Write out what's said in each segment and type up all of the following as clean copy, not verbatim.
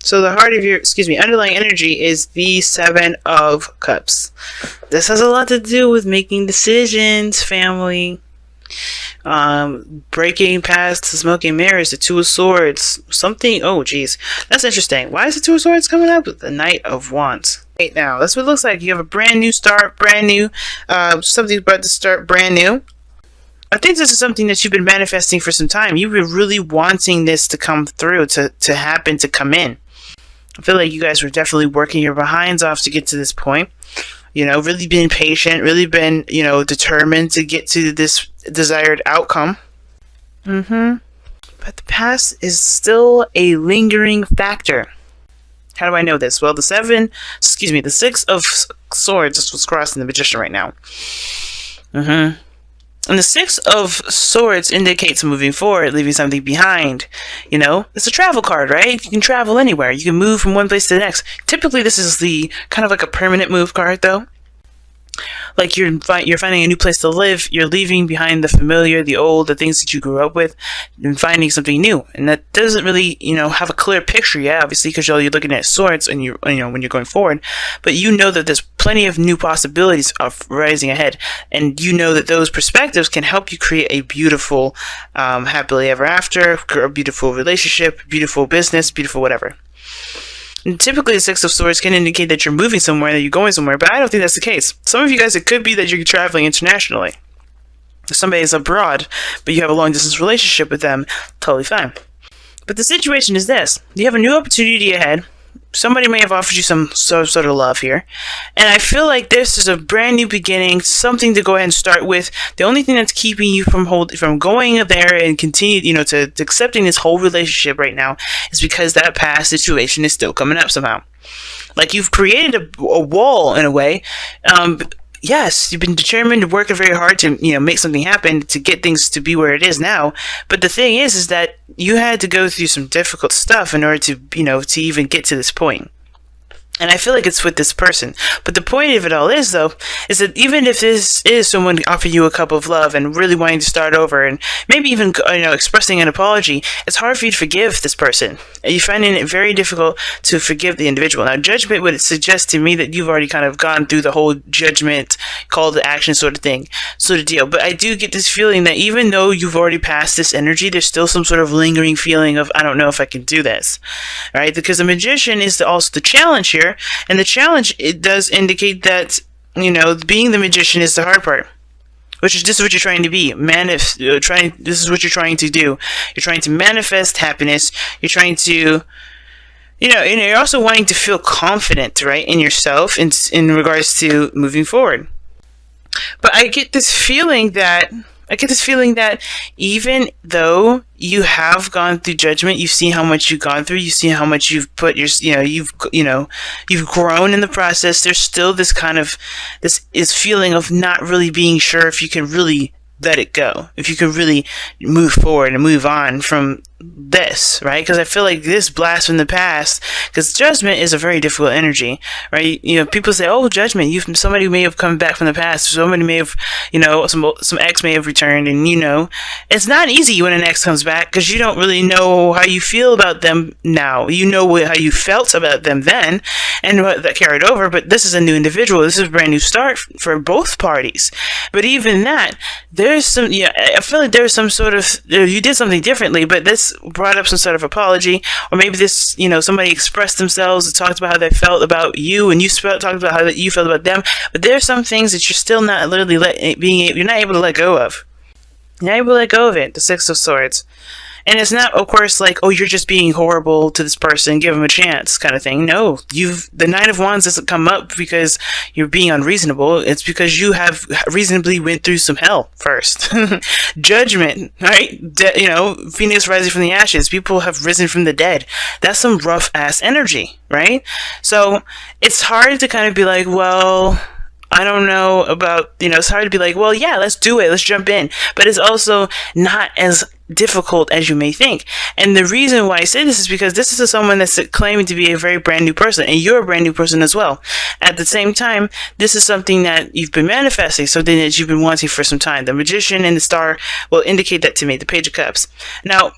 So the heart of your, underlying energy is the Seven of Cups. This has a lot to do with making decisions, family. Breaking past the smoking mirrors, the Two of Swords, something. Oh, geez, that's interesting. Why is the Two of Swords coming up with the Knight of Wands? Right now, that's what it looks like. You have a brand new start, brand new. Something's about to start brand new. I think this is something that you've been manifesting for some time. You've been really wanting this to come through, to happen, to come in. I feel like you guys were definitely working your behinds off to get to this point. You know, really been patient, really been, determined to get to this desired outcome. But the past is still a lingering factor. How do I know this? Well, the Six of Swords is what's crossing the Magician right now. And the Six of Swords indicates moving forward, leaving something behind. You know, it's a travel card, right? You can travel anywhere. You can move from one place to the next. Typically, this is the kind of like a permanent move card, though. Like you're finding a new place to live. You're leaving behind the familiar, the old, the things that you grew up with, and finding something new. And that doesn't really, have a clear picture yet, obviously, because you're looking at swords and when you're going forward. But you know that there's plenty of new possibilities of rising ahead, and you know that those perspectives can help you create a beautiful, happily ever after, a beautiful relationship, beautiful business, beautiful whatever. And typically, the Six of Swords can indicate that you're moving somewhere, that you're going somewhere, but I don't think that's the case. Some of you guys, it could be that you're traveling internationally. If somebody is abroad, but you have a long-distance relationship with them, totally fine. But the situation is this. You have a new opportunity ahead. Somebody may have offered you some sort of love here. And I feel like this is a brand new beginning, something to go ahead and start with. The only thing that's keeping you from going there and continue, to accepting this whole relationship right now is because that past situation is still coming up somehow. Like you've created a wall in a way. Yes, you've been determined, working very hard to, make something happen, to get things to be where it is now. But the thing is that you had to go through some difficult stuff in order to, to even get to this point. And I feel like it's with this person. But the point of it all is, though, is that even if this is someone offering you a cup of love and really wanting to start over and maybe even, expressing an apology, it's hard for you to forgive this person. And you're finding it very difficult to forgive the individual. Now, judgment would suggest to me that you've already kind of gone through the whole judgment, call to action sort of deal. But I do get this feeling that even though you've already passed this energy, there's still some sort of lingering feeling of, I don't know if I can do this. Right? Because the Magician is also the challenge here. And the challenge, it does indicate that, being the Magician is the hard part. This is what you're trying to be. This is what you're trying to do. You're trying to manifest happiness. You're trying to, and you're also wanting to feel confident, right, in yourself in regards to moving forward. But I get this feeling that even though you have gone through judgment, you've seen how much you've gone through, you've seen how much you've put you've grown in the process. There's still this feeling of not really being sure if you can really let it go, if you can really move forward and move on from this, right? Because I feel like this blast from the past, because judgment is a very difficult energy, right? People say, oh, judgment, somebody may have come back from the past, somebody may have, some ex may have returned, and it's not easy when an ex comes back, because you don't really know how you feel about them now. You know how you felt about them then, and what that carried over, but this is a new individual, this is a brand new start for both parties. But even that, there's some, I feel like there's some sort of, you did something differently, but this brought up some sort of apology, or maybe this, somebody expressed themselves and talked about how they felt about you, and you talked about how you felt about them, but there's some things that you're still not literally you're not able to let go of. You're not able to let go of it, the Six of Swords. And it's not, of course, like, oh, you're just being horrible to this person, give them a chance kind of thing. No, the Nine of Wands doesn't come up because you're being unreasonable. It's because you have reasonably went through some hell first. Judgment, right? Phoenix rising from the ashes. People have risen from the dead. That's some rough ass energy, right? So it's hard to kind of be like, well, I don't know about, it's hard to be like, well, yeah, let's do it. Let's jump in. But it's also not as difficult as you may think. And the reason why I say this is because this is someone that's claiming to be a very brand new person, and you're a brand new person as well. At the same time, this is something that you've been manifesting, something that you've been wanting for some time. The Magician and the Star will indicate that to me, the Page of Cups. Now,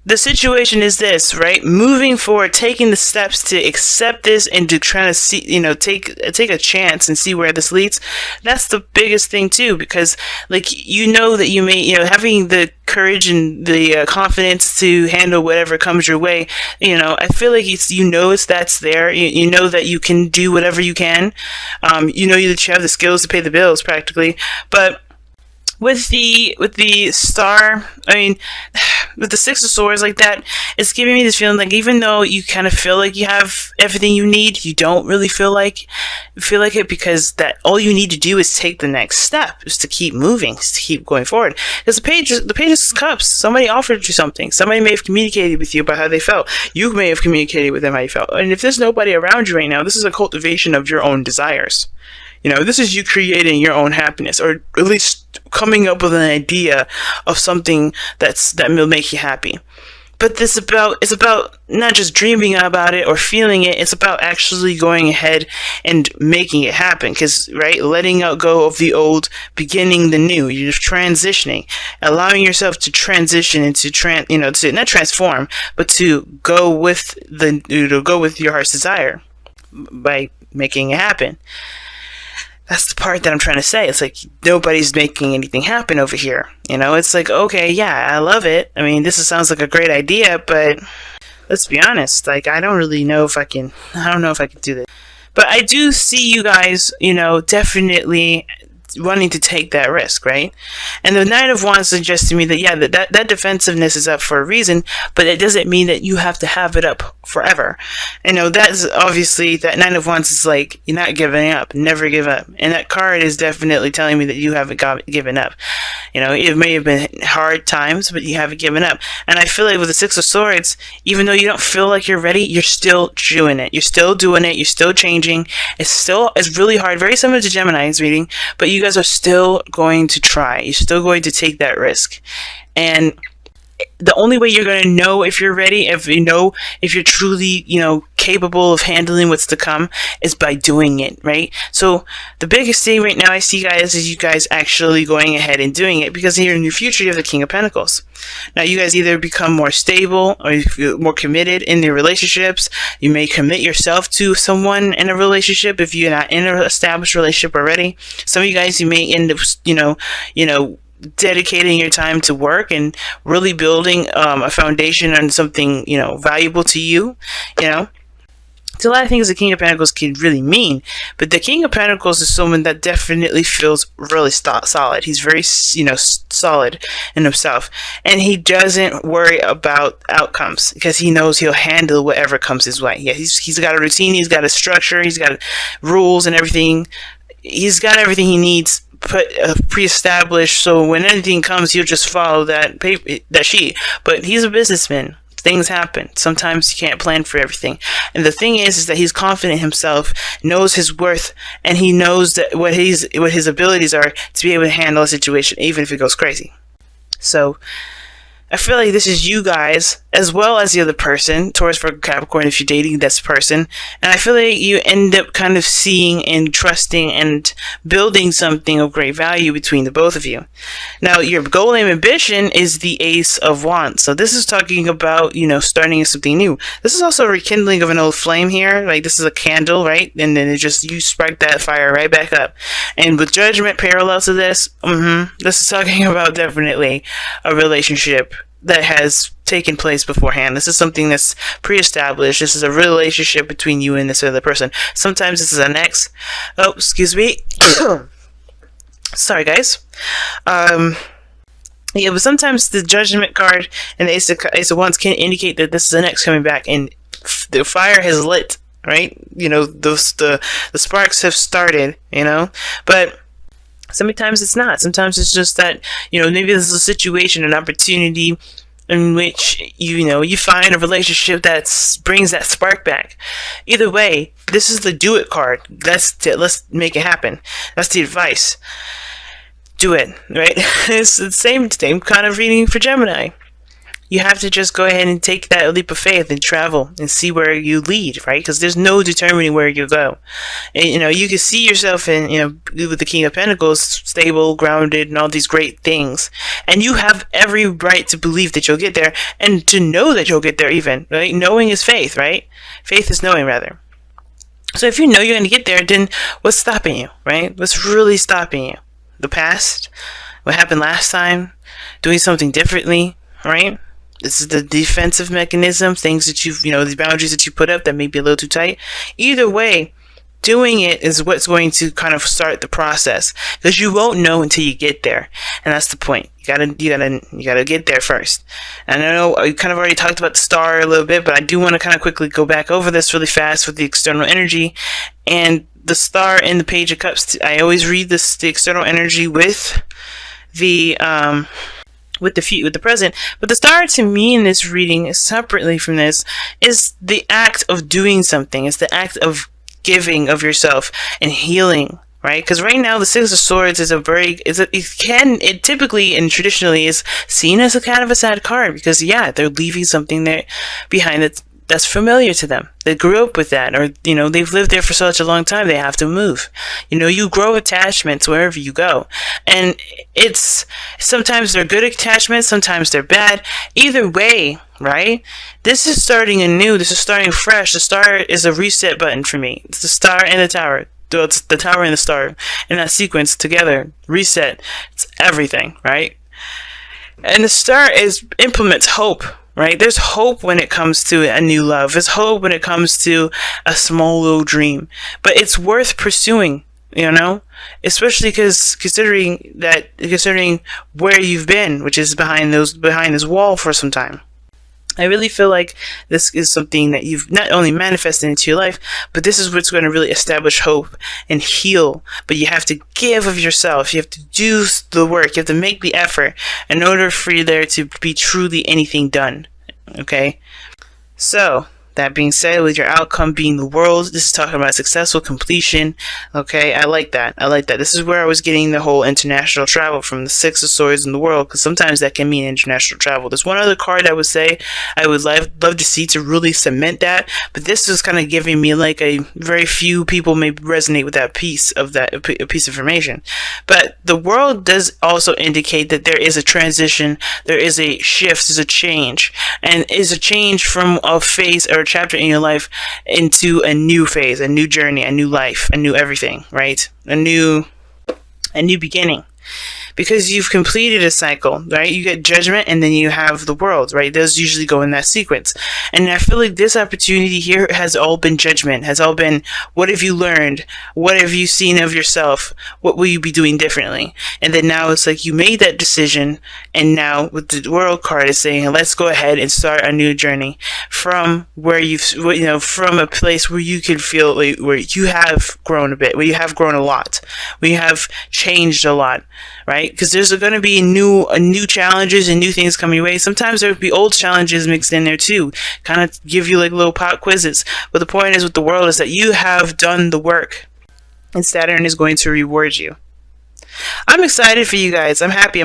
the situation is this, right? Moving forward, taking the steps to accept this and to try to see, take a chance and see where this leads. That's the biggest thing too, because like that you may, having the courage and the confidence to handle whatever comes your way. I feel like it's that's there. You know that you can do whatever you can. That you have the skills to pay the bills, practically, but. With the star, with the Six of Swords like that, it's giving me this feeling like even though you kind of feel like you have everything you need, you don't really feel like it, because that all you need to do is take the next step, is to keep moving, is to keep going forward. Because the Page of Cups, somebody offered you something. Somebody may have communicated with you about how they felt. You may have communicated with them how you felt. And if there's nobody around you right now, this is a cultivation of your own desires. This is you creating your own happiness, or at least coming up with an idea of something that will make you happy. But it's about not just dreaming about it or feeling it. It's about actually going ahead and making it happen. Because, right, letting go of the old, beginning the new. You're transitioning, allowing yourself to transition into to not transform, but to go with your heart's desire by making it happen. That's the part that I'm trying to say. It's like nobody's making anything happen over here. It's like, okay, yeah, I love it. This sounds like a great idea, but let's be honest. Like, I don't know if I can do this. But I do see you guys, definitely wanting to take that risk, right? And the Knight of Wands suggests to me that, yeah, that defensiveness is up for a reason, but it doesn't mean that you have to have it up forever. That's obviously, that Knight of Wands is like, you're not giving up, never give up. And that card is definitely telling me that you haven't given up. It may have been hard times, but you haven't given up. And I feel like with the Six of Swords, even though you don't feel like you're ready, you're still doing it. You're still doing it. You're still changing. It's really hard, very similar to Gemini's reading, but you guys are still going to try. You're still going to take that risk. And the only way you're going to know if you're ready, if you're truly, capable of handling what's to come, is by doing it, right? So the biggest thing right now I see, guys, is you guys actually going ahead and doing it, because here in your future you have the King of Pentacles. Now you guys either become more stable or you feel more committed in your relationships. You may commit yourself to someone in a relationship if you're not in an established relationship already. Some of you guys, you may end up, dedicating your time to work and really building a foundation on something, valuable to you, It's a lot of things the King of Pentacles can really mean, but the King of Pentacles is someone that definitely feels really solid. He's very, solid in himself, and he doesn't worry about outcomes because he knows he'll handle whatever comes his way. Yeah, he's got a routine, he's got a structure, he's got rules and everything. He's got everything he needs pre-established, so when anything comes, he'll just follow that sheet. But he's a businessman. Things happen. Sometimes you can't plan for everything. And the thing is that he's confident in himself, knows his worth, and he knows that what his abilities are to be able to handle a situation, even if it goes crazy. So I feel like this is you guys, as well as the other person, Taurus, Virgo, Capricorn, if you're dating this person. And I feel like you end up kind of seeing and trusting and building something of great value between the both of you. Now, your goal and ambition is the Ace of Wands. So this is talking about, starting something new. This is also a rekindling of an old flame here. Like, this is a candle, right? And then you spark that fire right back up. And with Judgment parallel to this, this is talking about definitely a relationship that has taken place beforehand. This is something that's pre-established. This is a relationship between you and this other person. Sometimes this is an ex. Oh, excuse me. Sorry, guys. Yeah, but sometimes the Judgment card and the Ace of Wands can indicate that this is an ex coming back, and the fire has lit, right? The sparks have started, but sometimes it's not. Sometimes it's just that, maybe this is a situation, an opportunity in which, you find a relationship that brings that spark back. Either way, this is the do it card. Let's make it happen. That's the advice. Do it, right? It's the same kind of reading for Gemini. You have to just go ahead and take that leap of faith and travel and see where you lead, right? Because there's no determining where you go. And, you can see yourself in, with the King of Pentacles, stable, grounded, and all these great things. And you have every right to believe that you'll get there and to know that you'll get there even, right? Knowing is faith, right? Faith is knowing, rather. So if you know you're going to get there, then what's stopping you, right? What's really stopping you? The past? What happened last time? Doing something differently, right? This is the defensive mechanism, things that these boundaries that you put up that may be a little too tight. Either way, doing it is what's going to kind of start the process, because you won't know until you get there, and that's the point. You gotta get there first. And I know I kind of already talked about the star a little bit, but I do want to kind of quickly go back over this really fast with the external energy and the star in the Page of Cups. I always read the external energy with the present, but the star to me in this reading, separately from this, is the act of doing something. It's the act of giving of yourself and healing, right? Because right now the Six of Swords is it typically and traditionally is seen as a kind of a sad card, because they're leaving something there behind that's familiar to them. They grew up with that, or they've lived there for such a long time, they have to move. You grow attachments wherever you go, and it's sometimes they're good attachments, sometimes they're bad. Either way, right? This is starting anew. This is starting fresh. The star is a reset button for me. It's the star and the tower. It's the tower and the star in that sequence together. Reset. It's everything, right? And the star implements hope. Right? There's hope when it comes to a new love. There's hope when it comes to a small little dream. But it's worth pursuing, especially considering where you've been, which is behind this wall for some time. I really feel like this is something that you've not only manifested into your life, but this is what's going to really establish hope and heal. But you have to give of yourself. You have to do the work. You have to make the effort in order for there to be truly anything done. Okay? So, that being said, with your outcome being the world, this is talking about successful completion. Okay, I like that. This is where I was getting the whole international travel from the Six of Swords in the world, because sometimes that can mean international travel. There's one other card I would say I would love to see to really cement that, but this is kind of giving me like a very few people may resonate with that piece of information. But the world does also indicate that there is a transition, there is a shift, there's a change, and is a change from a phase or a chapter in your life into a new phase, a new journey, a new life, a new everything, right? A new beginning. Because you've completed a cycle, right? You get judgment and then you have the world, right? Those usually go in that sequence. And I feel like this opportunity here has all been judgment, has all been, what have you learned? What have you seen of yourself? What will you be doing differently? And then now it's like you made that decision, and now with the world card is saying, let's go ahead and start a new journey from where from a place where you can feel like where you have grown a bit, where you have grown a lot, where you have changed a lot, right? Because there's going to be new challenges and new things coming your way. Sometimes there will be old challenges mixed in there too, kind of give you like little pop quizzes. But the point is with the world is that you have done the work, and Saturn is going to reward you. I'm excited for you guys. I'm happy.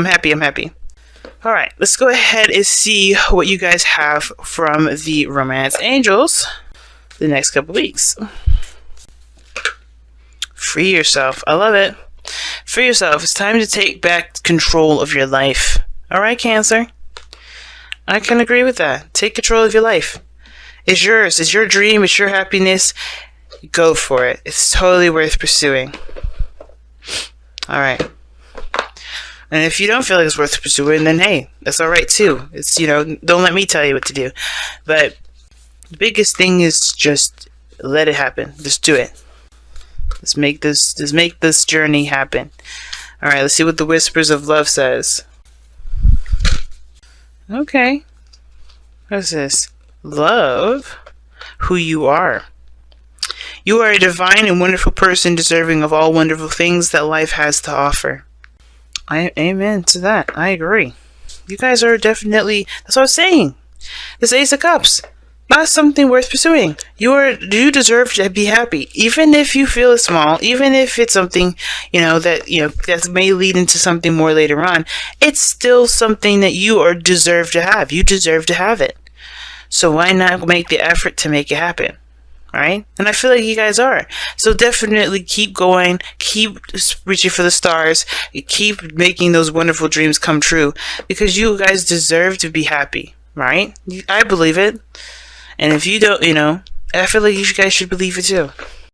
All right, let's go ahead and see what you guys have from the Romance Angels the next couple weeks. Free yourself. I love it. Free yourself. It's time to take back control of your life. All right, Cancer? I can agree with that. Take control of your life. It's yours. It's your dream. It's your happiness. Go for it. It's totally worth pursuing. All right. And if you don't feel like it's worth pursuing, then hey, that's all right too. It's, don't let me tell you what to do. But the biggest thing is just let it happen. Just do it. Let's make this journey happen. All right, let's see what the Whispers of Love says. Okay. What's this? Love who you are. You are a divine and wonderful person deserving of all wonderful things that life has to offer. Amen to that. I agree. You guys are definitely, that's what I was saying. This Ace of Cups. that's something worth pursuing. You deserve to be happy, even if you feel it's small, even if it's something that may lead into something more later on. It's still something that you are deserve to have. You deserve to have it. So why not make the effort to make it happen? Right? And I feel like you guys are. So definitely keep going, keep reaching for the stars, keep making those wonderful dreams come true, because you guys deserve to be happy, right? I believe it. And if you don't, I feel like you guys should believe it too.